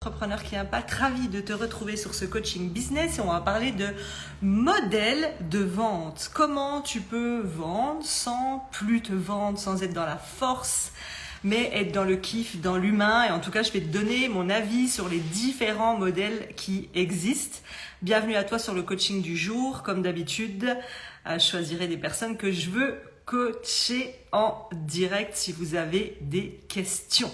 Entrepreneur qui impacte, ravi de te retrouver sur ce coaching business et on va parler de modèle de vente. Comment tu peux vendre sans plus te vendre, sans être dans la force, mais être dans le kiff, dans l'humain. Et en tout cas, je vais te donner mon avis sur les différents modèles qui existent. Bienvenue à toi sur le coaching du jour. Comme d'habitude, je choisirai des personnes que je veux coacher en direct si vous avez des questions.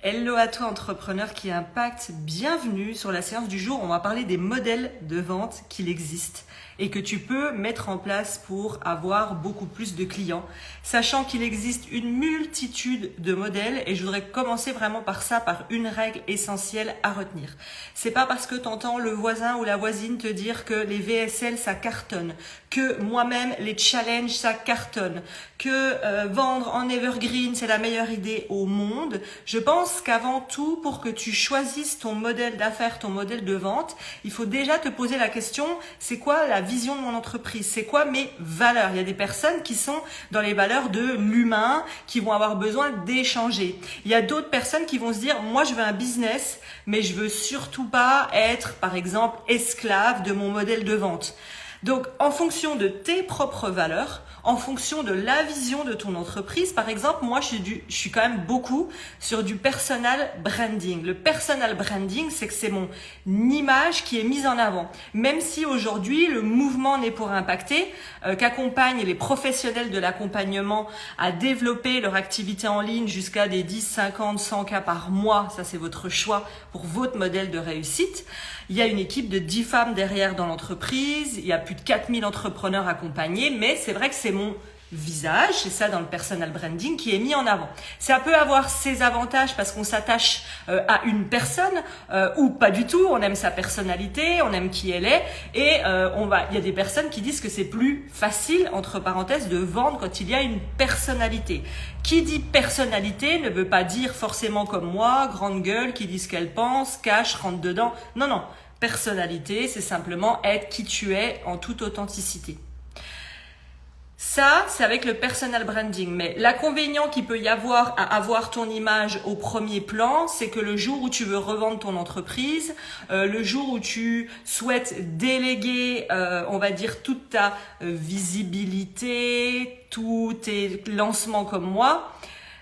Hello à toi entrepreneur qui impacte, bienvenue sur la séance du jour. On va parler des modèles de vente qu'il existe et que tu peux mettre en place pour avoir beaucoup plus de clients, sachant qu'il existe une multitude de modèles et je voudrais commencer vraiment par ça, par une règle essentielle à retenir. C'est pas parce que tu entends le voisin ou la voisine te dire que les VSL ça cartonne, que moi-même les challenges ça cartonne, que vendre en evergreen c'est la meilleure idée au monde. Je pense qu'avant tout, pour que tu choisisses ton modèle d'affaires, ton modèle de vente, il faut déjà te poser la question, c'est quoi la vision de mon entreprise? C'est quoi mes valeurs? Il y a des personnes qui sont dans les valeurs de l'humain, qui vont avoir besoin d'échanger. Il y a d'autres personnes qui vont se dire, moi je veux un business, mais je veux surtout pas être, par exemple, esclave de mon modèle de vente. Donc, en fonction de tes propres valeurs, en fonction de la vision de ton entreprise, par exemple, moi, je suis quand même beaucoup sur du personal branding. Le personal branding, c'est que c'est mon image qui est mise en avant. Même si aujourd'hui, le mouvement n'est pour impacter, qu'accompagne les professionnels de l'accompagnement à développer leur activité en ligne jusqu'à des 10, 50, 100 cas par mois. Ça, c'est votre choix pour votre modèle de réussite. Il y a une équipe de 10 femmes derrière dans l'entreprise. Il y a plus de 4000 entrepreneurs accompagnés. Mais c'est vrai que c'est mon visage, c'est ça dans le personal branding qui est mis en avant. Ça peut avoir ses avantages parce qu'on s'attache à une personne ou pas du tout. On aime sa personnalité, on aime qui elle est et il y a des personnes qui disent que c'est plus facile entre parenthèses de vendre quand il y a une personnalité. Qui dit personnalité ne veut pas dire forcément comme moi, grande gueule, qui dit ce qu'elle pense, cache, rentre dedans. Non, non. Personnalité, c'est simplement être qui tu es en toute authenticité. Ça, c'est avec le personal branding. Mais l'inconvénient qu'il peut y avoir à avoir ton image au premier plan, c'est que le jour où tu veux revendre ton entreprise, le jour où tu souhaites déléguer, on va dire, toute ta visibilité, tous tes lancements comme moi,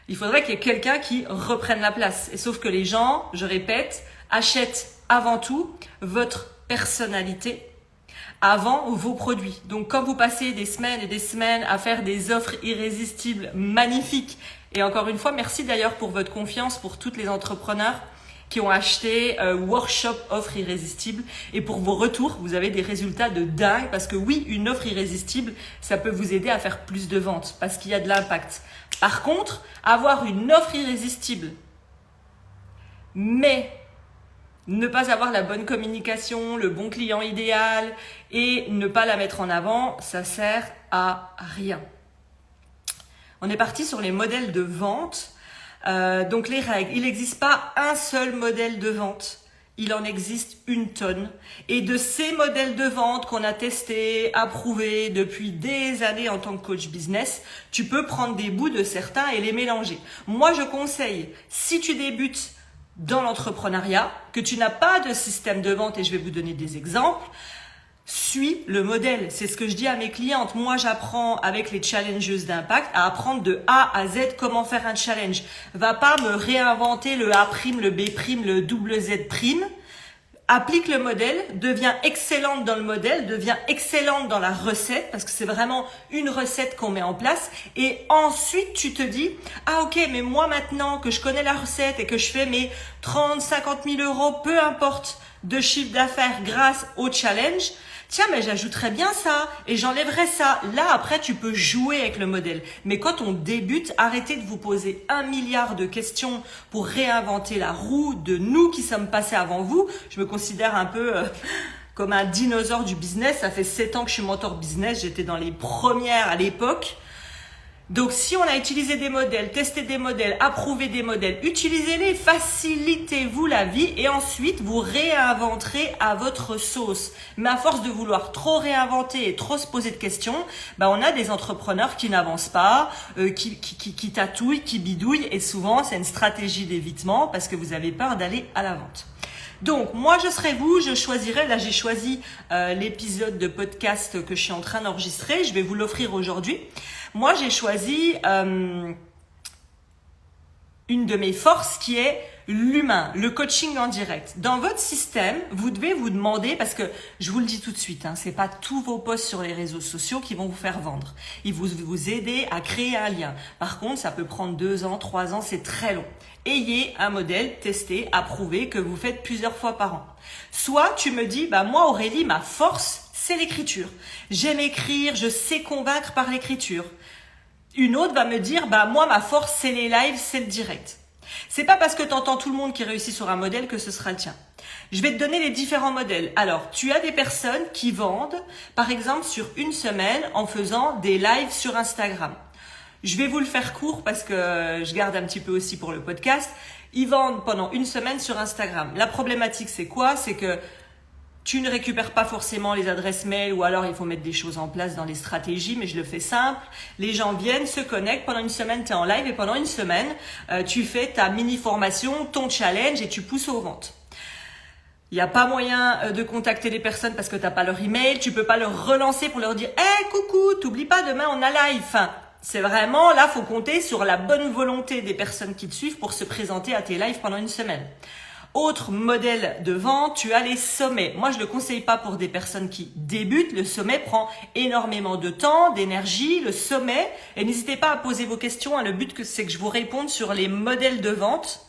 il faudrait qu'il y ait quelqu'un qui reprenne la place. Et sauf que les gens, je répète, achètent avant tout votre personnalité avant vos produits. Donc, quand vous passez des semaines et des semaines à faire des offres irrésistibles magnifiques, et encore une fois, merci d'ailleurs pour votre confiance pour toutes les entrepreneurs qui ont acheté Workshop Offre Irrésistible et pour vos retours, vous avez des résultats de dingue parce que oui, une offre irrésistible, ça peut vous aider à faire plus de ventes parce qu'il y a de l'impact. Par contre, avoir une offre irrésistible, mais ne pas avoir la bonne communication, le bon client idéal et ne pas la mettre en avant, ça sert à rien. On est parti sur les modèles de vente. Donc les règles, il n'existe pas un seul modèle de vente. Il en existe une tonne. Et de ces modèles de vente qu'on a testés, approuvés depuis des années en tant que coach business, tu peux prendre des bouts de certains et les mélanger. Moi, je conseille, si tu débutes dans l'entrepreneuriat, que tu n'as pas de système de vente, et je vais vous donner des exemples, suis le modèle. C'est ce que je dis à mes clientes. Moi, j'apprends avec les challengeuses d'impact à apprendre de A à Z comment faire un challenge. Va pas me réinventer le A', le B', le double Z'. Applique le modèle, deviens excellente dans le modèle, deviens excellente dans la recette, parce que c'est vraiment une recette qu'on met en place. Et ensuite, tu te dis, ah ok, mais moi maintenant que je connais la recette et que je fais mes 30, 50 000 euros, peu importe, de chiffre d'affaires grâce au challenge, tiens, mais j'ajouterais bien ça et j'enlèverais ça. Là, après, tu peux jouer avec le modèle. Mais quand on débute, arrêtez de vous poser 1 milliard de questions pour réinventer la roue de nous qui sommes passés avant vous. Je me considère un peu comme un dinosaure du business. Ça fait 7 ans que je suis mentor business. J'étais dans les premières à l'époque. Donc, si on a utilisé des modèles, testé des modèles, approuvé des modèles, utilisez-les, facilitez-vous la vie et ensuite vous réinventerez à votre sauce. Mais à force de vouloir trop réinventer et trop se poser de questions, on a des entrepreneurs qui n'avancent pas, qui tatouillent, qui bidouillent et souvent c'est une stratégie d'évitement parce que vous avez peur d'aller à la vente. Donc, moi, je serai vous, je choisirai, là j'ai choisi l'épisode de podcast que je suis en train d'enregistrer, je vais vous l'offrir aujourd'hui. Moi, j'ai choisi une de mes forces qui est l'humain, le coaching en direct. Dans votre système, vous devez vous demander, parce que je vous le dis tout de suite, c'est pas tous vos posts sur les réseaux sociaux qui vont vous faire vendre. Ils vont vous aider à créer un lien. Par contre, ça peut prendre 2 ans, 3 ans, c'est très long. Ayez un modèle testé, approuvé, que vous faites plusieurs fois par an. Soit tu me dis, moi Aurélie, ma force, c'est l'écriture. J'aime écrire, je sais convaincre par l'écriture. Une autre va me dire, moi ma force, c'est les lives, c'est le direct. C'est pas parce que tu entends tout le monde qui réussit sur un modèle que ce sera le tien. Je vais te donner les différents modèles. Alors, tu as des personnes qui vendent, par exemple, sur une semaine en faisant des lives sur Instagram. Je vais vous le faire court parce que je garde un petit peu aussi pour le podcast. Ils vendent pendant une semaine sur Instagram. La problématique, c'est quoi? C'est que tu ne récupères pas forcément les adresses mail ou alors il faut mettre des choses en place dans les stratégies, mais je le fais simple. Les gens viennent, se connectent. Pendant une semaine, tu es en live et pendant une semaine, tu fais ta mini-formation, ton challenge et tu pousses aux ventes. Il n'y a pas moyen de contacter les personnes parce que tu n'as pas leur email. Tu peux pas leur relancer pour leur dire « Hey, coucou, t'oublie pas, demain on a live ». Enfin, c'est vraiment, là, faut compter sur la bonne volonté des personnes qui te suivent pour se présenter à tes lives pendant une semaine. Autre modèle de vente, tu as les sommets. Moi, je ne le conseille pas pour des personnes qui débutent. Le sommet prend énormément de temps, d'énergie. Le sommet, et n'hésitez pas à poser vos questions. Le but, c'est que je vous réponde sur les modèles de vente.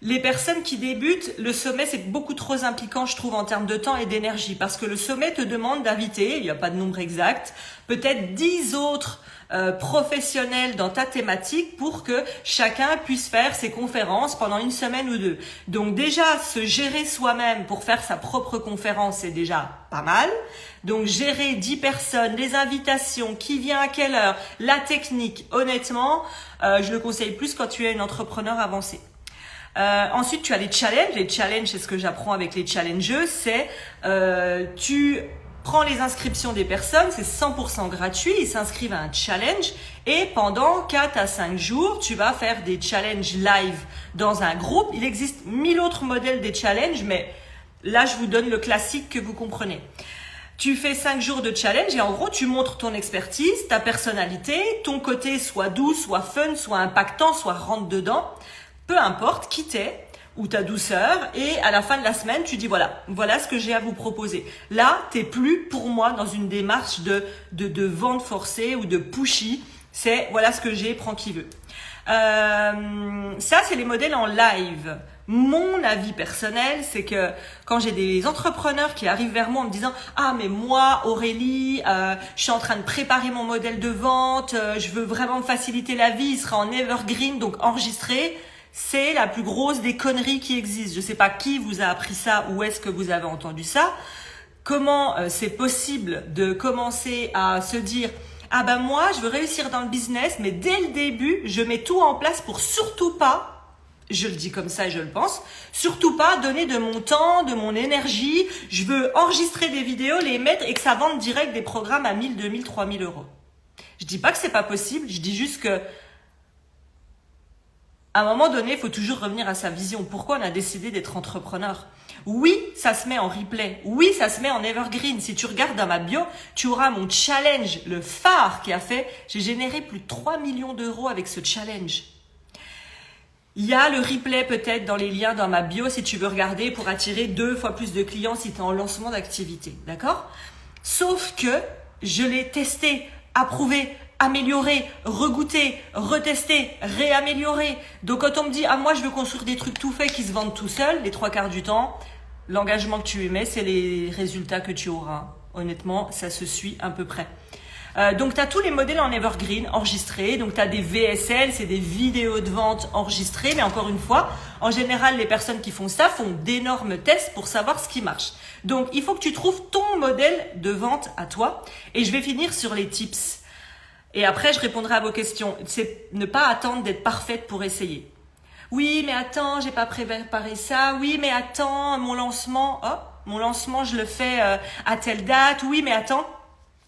Les personnes qui débutent, le sommet, c'est beaucoup trop impliquant, je trouve, en termes de temps et d'énergie. Parce que le sommet te demande d'inviter, il n'y a pas de nombre exact, peut-être 10 autres professionnels dans ta thématique pour que chacun puisse faire ses conférences pendant une semaine ou 2. Donc déjà, se gérer soi-même pour faire sa propre conférence, c'est déjà pas mal. Donc gérer 10 personnes, les invitations, qui vient à quelle heure, la technique, honnêtement, je le conseille plus quand tu es un entrepreneur avancé. Ensuite, tu as les challenges. Les challenges, c'est ce que j'apprends avec les challengeux, c'est tu prends les inscriptions des personnes, c'est 100% gratuit, ils s'inscrivent à un challenge et pendant 4 à 5 jours, tu vas faire des challenges live dans un groupe. Il existe 1000 autres modèles des challenges, mais là, je vous donne le classique que vous comprenez. Tu fais 5 jours de challenge et en gros, tu montres ton expertise, ta personnalité, ton côté soit doux, soit fun, soit impactant, soit rentre dedans. Peu importe qui t'es ou ta douceur et à la fin de la semaine, tu dis voilà ce que j'ai à vous proposer. Là, t'es plus pour moi dans une démarche de vente forcée ou de pushy. C'est voilà ce que j'ai, prends qui veut. Ça, c'est les modèles en live. Mon avis personnel, c'est que quand j'ai des entrepreneurs qui arrivent vers moi en me disant « Ah, mais moi, Aurélie, je suis en train de préparer mon modèle de vente, je veux vraiment me faciliter la vie, il sera en evergreen, donc enregistré », c'est la plus grosse des conneries qui existent. Je sais pas qui vous a appris ça, où est-ce que vous avez entendu ça. Comment c'est possible de commencer à se dire « Ah ben moi, je veux réussir dans le business, mais dès le début, je mets tout en place pour surtout pas, je le dis comme ça et je le pense, surtout pas donner de mon temps, de mon énergie. Je veux enregistrer des vidéos, les mettre et que ça vende direct des programmes à 1000, 2000, 3000 euros. » Je dis pas que c'est pas possible, je dis juste que à un moment donné, il faut toujours revenir à sa vision. Pourquoi on a décidé d'être entrepreneur? Oui, ça se met en replay. Oui, ça se met en evergreen. Si tu regardes dans ma bio, tu auras mon challenge, le phare qui a fait. J'ai généré plus de 3 millions d'euros avec ce challenge. Il y a le replay peut-être dans les liens dans ma bio si tu veux regarder pour attirer 2 fois plus de clients si tu es en lancement d'activité. D'accord? Sauf que je l'ai testé, approuvé, amélioré, regoûté, retesté, réamélioré. Donc quand on me dit « Ah, moi je veux construire des trucs tout faits qui se vendent tout seuls », les 3/4 du temps, l'engagement que tu émets, c'est les résultats que tu auras. Honnêtement, ça se suit à peu près. Donc tu as tous les modèles en evergreen enregistrés. Donc tu as des VSL, c'est des vidéos de vente enregistrées. Mais encore une fois, en général, les personnes qui font ça font d'énormes tests pour savoir ce qui marche. Donc il faut que tu trouves ton modèle de vente à toi. Et je vais finir sur les tips. Et après, je répondrai à vos questions. C'est ne pas attendre d'être parfaite pour essayer. Oui, mais attends, j'ai pas préparé ça. Oui, mais attends, mon lancement, je le fais à telle date. Oui, mais attends.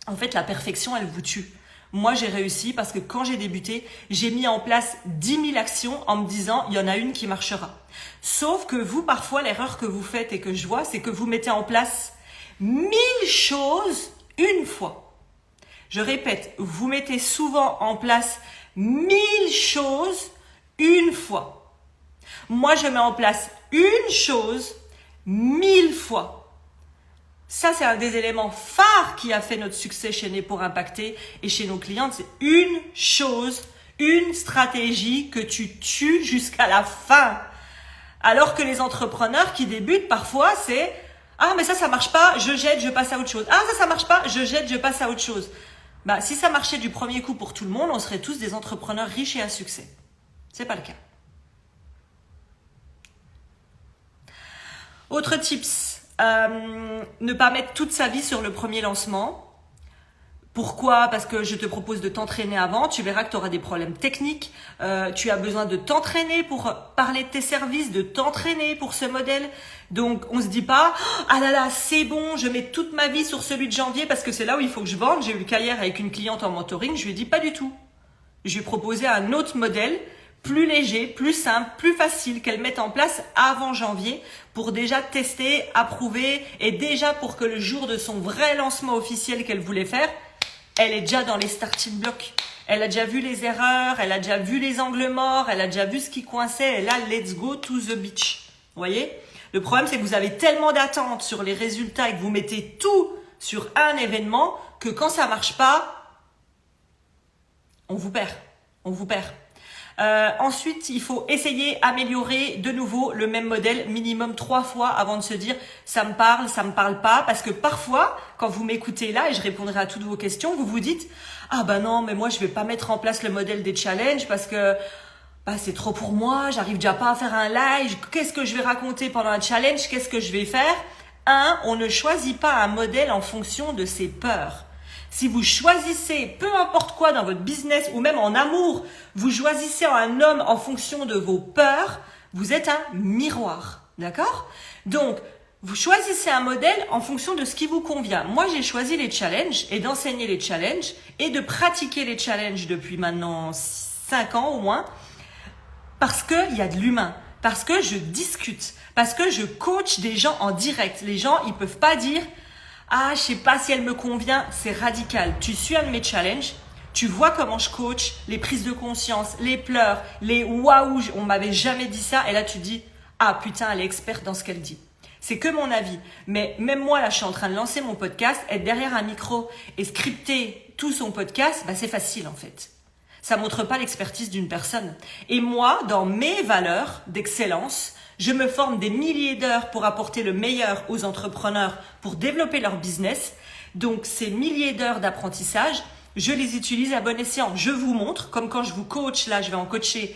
En fait, la perfection, elle vous tue. Moi, j'ai réussi parce que quand j'ai débuté, j'ai mis en place 10 000 actions en me disant, il y en a une qui marchera. Sauf que vous, parfois, l'erreur que vous faites et que je vois, c'est que vous mettez en place 1000 choses une fois. Je répète, vous mettez souvent en place 1000 choses une fois. Moi, je mets en place une chose 1000 fois. Ça, c'est un des éléments phares qui a fait notre succès chez Né pour Impacter et chez nos clientes. C'est une chose, une stratégie que tu tues jusqu'à la fin. Alors que les entrepreneurs qui débutent, parfois, c'est « Ah, mais ça marche pas, je jette, je passe à autre chose. Ah, ça marche pas, je jette, je passe à autre chose. » Si ça marchait du premier coup pour tout le monde, on serait tous des entrepreneurs riches et à succès. C'est pas le cas. Autre tips, ne pas mettre toute sa vie sur le premier lancement. Pourquoi ? Parce que je te propose de t'entraîner avant. Tu verras que tu auras des problèmes techniques. Tu as besoin de t'entraîner pour parler de tes services, de t'entraîner pour ce modèle. Donc, on se dit pas « Ah là là, c'est bon, je mets toute ma vie sur celui de janvier parce que c'est là où il faut que je vende. » J'ai eu le cas hier avec une cliente en mentoring. Je lui ai dit « Pas du tout. » Je lui ai proposé un autre modèle, plus léger, plus simple, plus facile, qu'elle mette en place avant janvier pour déjà tester, approuver et déjà pour que le jour de son vrai lancement officiel qu'elle voulait faire, elle est déjà dans les starting blocks. Elle a déjà vu les erreurs, elle a déjà vu les angles morts, elle a déjà vu ce qui coinçait. Et là, let's go to the beach. Vous voyez ? Le problème, c'est que vous avez tellement d'attentes sur les résultats et que vous mettez tout sur un événement que quand ça marche pas, on vous perd. On vous perd. Ensuite, il faut essayer, améliorer de nouveau le même modèle minimum 3 fois avant de se dire ça me parle pas, parce que parfois, quand vous m'écoutez là et je répondrai à toutes vos questions, vous vous dites ah non, mais moi je vais pas mettre en place le modèle des challenges parce que c'est trop pour moi, j'arrive déjà pas à faire un live, qu'est-ce que je vais raconter pendant un challenge, qu'est-ce que je vais faire ? On ne choisit pas un modèle en fonction de ses peurs. Si vous choisissez peu importe quoi dans votre business ou même en amour, vous choisissez un homme en fonction de vos peurs, vous êtes un miroir. D'accord ? Donc, vous choisissez un modèle en fonction de ce qui vous convient. Moi, j'ai choisi les challenges et d'enseigner les challenges et de pratiquer les challenges depuis maintenant 5 ans au moins parce qu'il y a de l'humain, parce que je discute, parce que je coach des gens en direct. Les gens, ils peuvent pas dire je sais pas si elle me convient, c'est radical. Tu suis un de mes challenges, tu vois comment je coach, les prises de conscience, les pleurs, les waouh, on m'avait jamais dit ça. Et là, tu dis, putain, elle est experte dans ce qu'elle dit. C'est que mon avis. Mais même moi, là, je suis en train de lancer mon podcast, être derrière un micro et scripter tout son podcast, c'est facile en fait. Ça montre pas l'expertise d'une personne. Et moi, dans mes valeurs d'excellence, je me forme des milliers d'heures pour apporter le meilleur aux entrepreneurs pour développer leur business. Donc, ces milliers d'heures d'apprentissage, je les utilise à bon escient. Je vous montre, comme quand je vous coach, là, je vais en coacher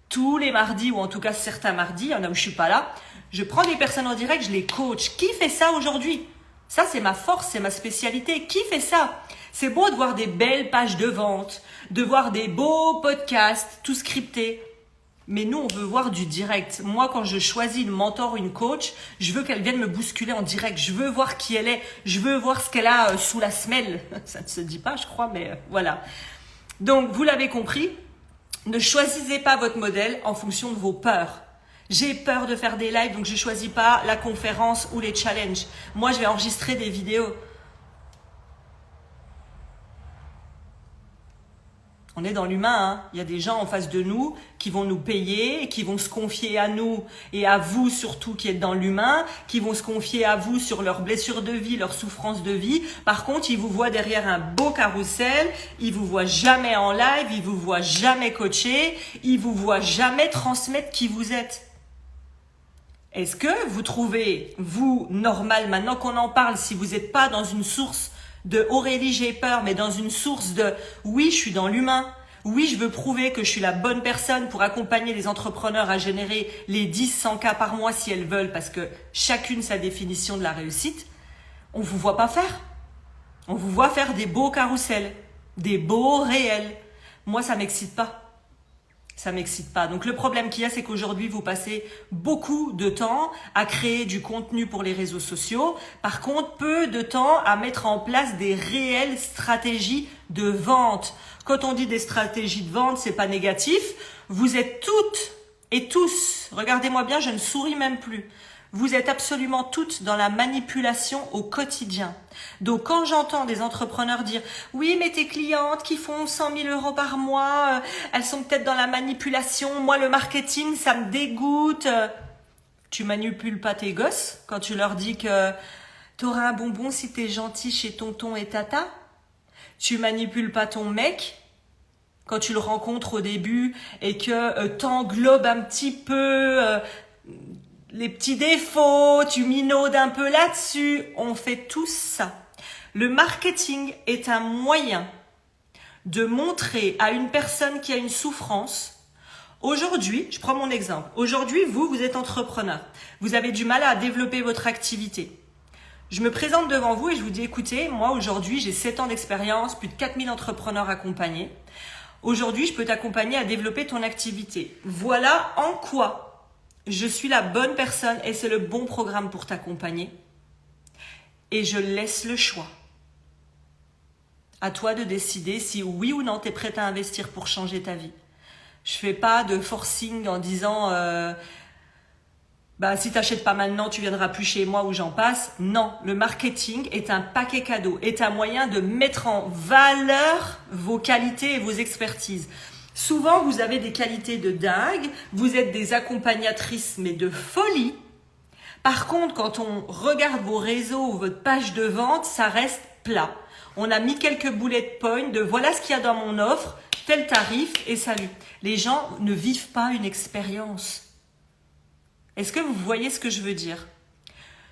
tous les mardis ou en tout cas certains mardis, il y en a où je suis pas là. Je prends des personnes en direct, je les coach. Qui fait ça aujourd'hui ? Ça, c'est ma force, c'est ma spécialité. Qui fait ça ? C'est beau de voir des belles pages de vente, de voir des beaux podcasts, tout scripté. Mais nous, on veut voir du direct. Moi, quand je choisis une mentor ou une coach, je veux qu'elle vienne me bousculer en direct. Je veux voir qui elle est. Je veux voir ce qu'elle a sous la semelle. Ça ne se dit pas, je crois, mais voilà. Donc, vous l'avez compris, ne choisissez pas votre modèle en fonction de vos peurs. J'ai peur de faire des lives, donc je ne choisis pas la conférence ou les challenges. Moi, je vais enregistrer des vidéos. On est dans l'humain, Il y a des gens en face de nous qui vont nous payer, qui vont se confier à nous et à vous surtout qui êtes dans l'humain, qui vont se confier à vous sur leurs blessures de vie, leurs souffrances de vie. Par contre, ils vous voient derrière un beau carrousel, ils vous voient jamais en live, ils vous voient jamais coacher, ils vous voient jamais transmettre qui vous êtes. Est-ce que vous trouvez, vous, normal, maintenant qu'on en parle, si vous n'êtes pas dans une source de Aurélie, j'ai peur, mais dans une source de oui, je suis dans l'humain. Oui, je veux prouver que je suis la bonne personne pour accompagner les entrepreneurs à générer les 10-100 cas par mois si elles veulent, parce que chacune sa définition de la réussite. On vous voit pas faire. On vous voit faire des beaux carousels. des beaux réels. Moi, ça m'excite pas. Ça m'excite pas. Donc le problème qu'il y a, c'est qu'aujourd'hui, vous passez beaucoup de temps à créer du contenu pour les réseaux sociaux. Par contre, peu de temps à mettre en place des réelles stratégies de vente. Quand on dit des stratégies de vente, c'est pas négatif. Vous êtes toutes et tous, regardez-moi bien, je ne souris même plus. Vous êtes absolument toutes dans la manipulation au quotidien. Donc quand j'entends des entrepreneurs dire « Oui, mais tes clientes qui font 100 000 euros par mois, elles sont peut-être dans la manipulation. Moi, le marketing, ça me dégoûte. » Tu manipules pas tes gosses quand tu leur dis que tu auras un bonbon si tu es gentil chez tonton et tata. Tu manipules pas ton mec quand tu le rencontres au début et que t'englobes un petit peu les petits défauts, tu minaudes un peu là-dessus. On fait tout ça. Le marketing est un moyen de montrer à une personne qui a une souffrance. Aujourd'hui, je prends mon exemple. Aujourd'hui, vous êtes entrepreneur. Vous avez du mal à développer votre activité. Je me présente devant vous et je vous dis, écoutez, moi aujourd'hui, j'ai 7 ans d'expérience, plus de 4000 entrepreneurs accompagnés. Aujourd'hui, je peux t'accompagner à développer ton activité. Voilà en quoi je suis la bonne personne et c'est le bon programme pour t'accompagner. Et je laisse le choix. À toi de décider si oui ou non tu es prête à investir pour changer ta vie. Je fais pas de forcing en disant si tu n'achètes pas maintenant, tu viendras plus chez moi ou j'en passe. Non, le marketing est un paquet cadeau, est un moyen de mettre en valeur vos qualités et vos expertises. Souvent, vous avez des qualités de dingue, vous êtes des accompagnatrices, mais de folie. Par contre, quand on regarde vos réseaux ou votre page de vente, ça reste plat. On a mis quelques bullet points de voilà ce qu'il y a dans mon offre, tel tarif et salut. Les gens ne vivent pas une expérience. Est-ce que vous voyez ce que je veux dire?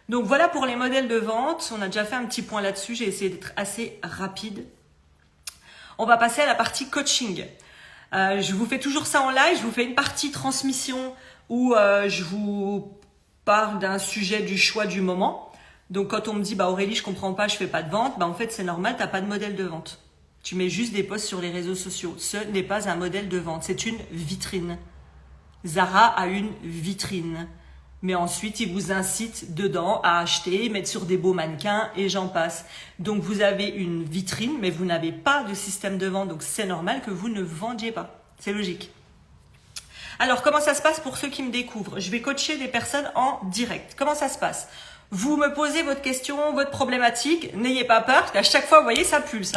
Donc voilà pour les modèles de vente. On a déjà fait un petit point là-dessus. J'ai essayé d'être assez rapide. On va passer à la partie coaching. Je vous fais toujours ça en live. Je vous fais une partie transmission où je vous parle d'un sujet du choix du moment. Donc quand on me dit Aurélie, je comprends pas, je fais pas de vente, en fait c'est normal, t'as pas de modèle de vente. Tu mets juste des posts sur les réseaux sociaux. Ce n'est pas un modèle de vente, c'est une vitrine. Zara a une vitrine. Mais ensuite, il vous incite dedans à acheter, mettre sur des beaux mannequins et j'en passe. Donc, vous avez une vitrine, mais vous n'avez pas de système de vente. Donc, c'est normal que vous ne vendiez pas. C'est logique. Alors, comment ça se passe pour ceux qui me découvrent? Je vais coacher des personnes en direct. Comment ça se passe? Vous me posez votre question, votre problématique. N'ayez pas peur, parce qu'à chaque fois, vous voyez, ça pulse.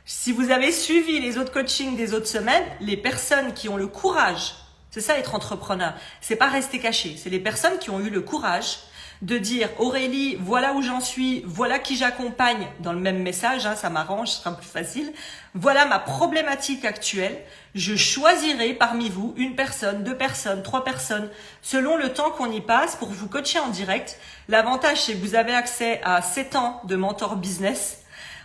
Si vous avez suivi les autres coachings des autres semaines, les personnes qui ont le courage, c'est ça être entrepreneur, c'est pas rester caché, c'est les personnes qui ont eu le courage de dire Aurélie, voilà où j'en suis, voilà qui j'accompagne dans le même message, ça m'arrange, ce sera plus facile. Voilà ma problématique actuelle, je choisirai parmi vous une personne, 2 personnes, 3 personnes, selon le temps qu'on y passe pour vous coacher en direct. L'avantage, c'est que vous avez accès à 7 ans de mentor business.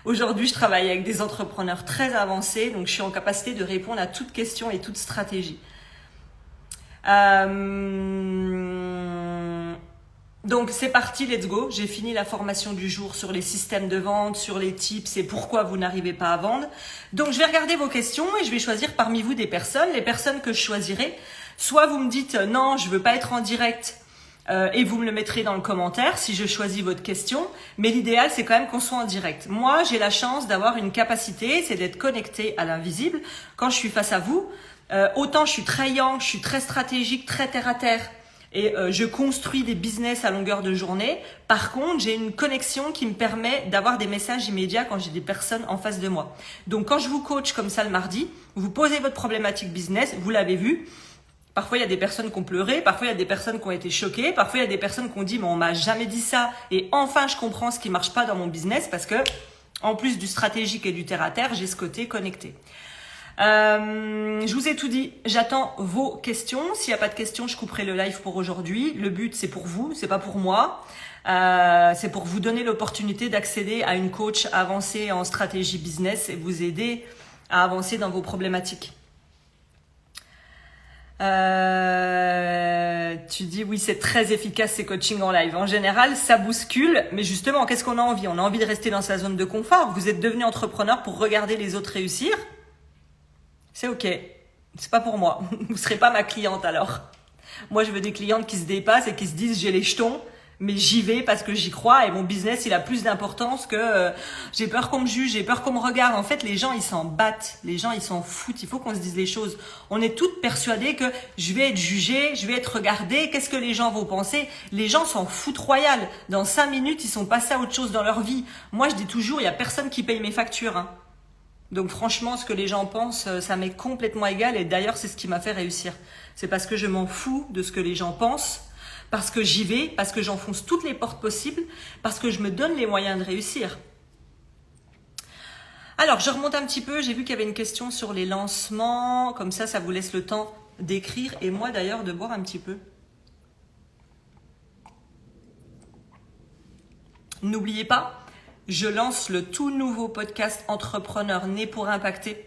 Aujourd'hui, je travaille avec des entrepreneurs très avancés, donc je suis en capacité de répondre à toute question et toute stratégie. Donc c'est parti, let's go. J'ai fini la formation du jour sur les systèmes de vente, sur les tips et pourquoi vous n'arrivez pas à vendre. Donc je vais regarder vos questions et je vais choisir parmi vous des personnes. Les personnes que je choisirai, soit vous me dites non, je veux pas être en direct et vous me le mettrez dans le commentaire si je choisis votre question. Mais l'idéal, c'est quand même qu'on soit en direct. Moi, j'ai la chance d'avoir une capacité, c'est d'être connecté à l'invisible quand je suis face à vous. Autant je suis très yang, je suis très stratégique, très terre à terre et je construis des business à longueur de journée. Par contre, j'ai une connexion qui me permet d'avoir des messages immédiats quand j'ai des personnes en face de moi. Donc quand je vous coach comme ça le mardi, vous posez votre problématique business, vous l'avez vu. Parfois, il y a des personnes qui ont pleuré, parfois il y a des personnes qui ont été choquées, parfois il y a des personnes qui ont dit mais on m'a jamais dit ça et enfin je comprends ce qui marche pas dans mon business parce que en plus du stratégique et du terre à terre, j'ai ce côté connecté. Je vous ai tout dit, j'attends vos questions. S'il n'y a pas de questions, je couperai le live pour aujourd'hui. Le but, c'est pour vous, c'est pas pour moi. C'est pour vous donner l'opportunité d'accéder à une coach avancée en stratégie business et vous aider à avancer dans vos problématiques. Tu dis oui, c'est très efficace ces coachings en live. En général, ça bouscule, mais justement, qu'est-ce qu'on a envie? On a envie de rester dans sa zone de confort. Vous êtes devenu entrepreneur pour regarder les autres réussir. C'est ok. C'est pas pour moi. Vous serez pas ma cliente alors. Moi, je veux des clientes qui se dépassent et qui se disent j'ai les jetons, mais j'y vais parce que j'y crois et mon business il a plus d'importance que j'ai peur qu'on me juge, j'ai peur qu'on me regarde. En fait, les gens ils s'en battent, les gens ils s'en foutent. Il faut qu'on se dise les choses. On est toutes persuadées que je vais être jugée, je vais être regardée. Qu'est-ce que les gens vont penser? Les gens s'en foutent royal. Dans 5 minutes, ils sont passés à autre chose dans leur vie. Moi, je dis toujours, il y a personne qui paye mes factures. Hein. Donc franchement, ce que les gens pensent, ça m'est complètement égal. Et d'ailleurs, c'est ce qui m'a fait réussir. C'est parce que je m'en fous de ce que les gens pensent. Parce que j'y vais, parce que j'enfonce toutes les portes possibles, parce que je me donne les moyens de réussir. Alors, je remonte un petit peu, j'ai vu qu'il y avait une question sur les lancements, comme ça vous laisse le temps d'écrire, et moi d'ailleurs de boire un petit peu. N'oubliez pas, je lance le tout nouveau podcast Entrepreneur né pour impacter.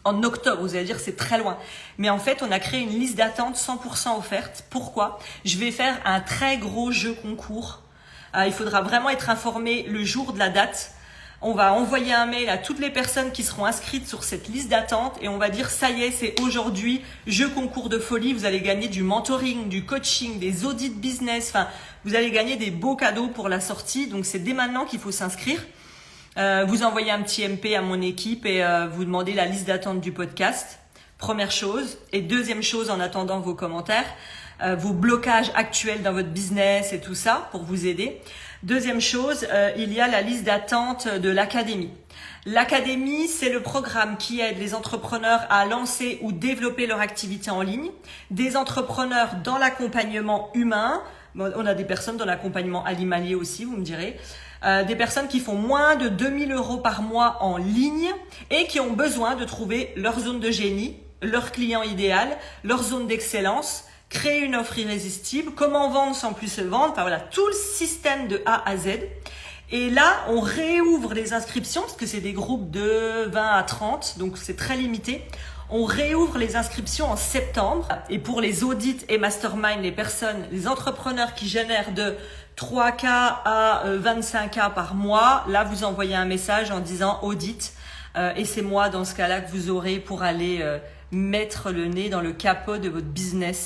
En octobre, vous allez dire c'est très loin. Mais en fait, on a créé une liste d'attente 100% offerte. Pourquoi? Je vais faire un très gros jeu concours. Il faudra vraiment être informé le jour de la date. On va envoyer un mail à toutes les personnes qui seront inscrites sur cette liste d'attente et on va dire ça y est, c'est aujourd'hui, jeu concours de folie. Vous allez gagner du mentoring, du coaching, des audits business. Enfin, vous allez gagner des beaux cadeaux pour la sortie. Donc, c'est dès maintenant qu'il faut s'inscrire. Vous envoyez un petit MP à mon équipe et vous demandez la liste d'attente du podcast. Première chose. Et deuxième chose, en attendant vos commentaires, vos blocages actuels dans votre business et tout ça pour vous aider. Deuxième chose, il y a la liste d'attente de l'académie. L'académie, c'est le programme qui aide les entrepreneurs à lancer ou développer leur activité en ligne, des entrepreneurs dans l'accompagnement humain. Bon, on a des personnes dans l'accompagnement animalier aussi, vous me direz. Des personnes qui font moins de 2000 € par mois en ligne et qui ont besoin de trouver leur zone de génie, leur client idéal, leur zone d'excellence, créer une offre irrésistible, comment vendre sans plus se vendre, enfin voilà, tout le système de A à Z. Et là, on réouvre les inscriptions parce que c'est des groupes de 20 à 30, donc c'est très limité. On réouvre les inscriptions en septembre. Et pour les audits et mastermind, les personnes, les entrepreneurs qui génèrent de 3K à 25K par mois, là, vous envoyez un message en disant audit. Et c'est moi, dans ce cas-là, que vous aurez pour aller mettre le nez dans le capot de votre business.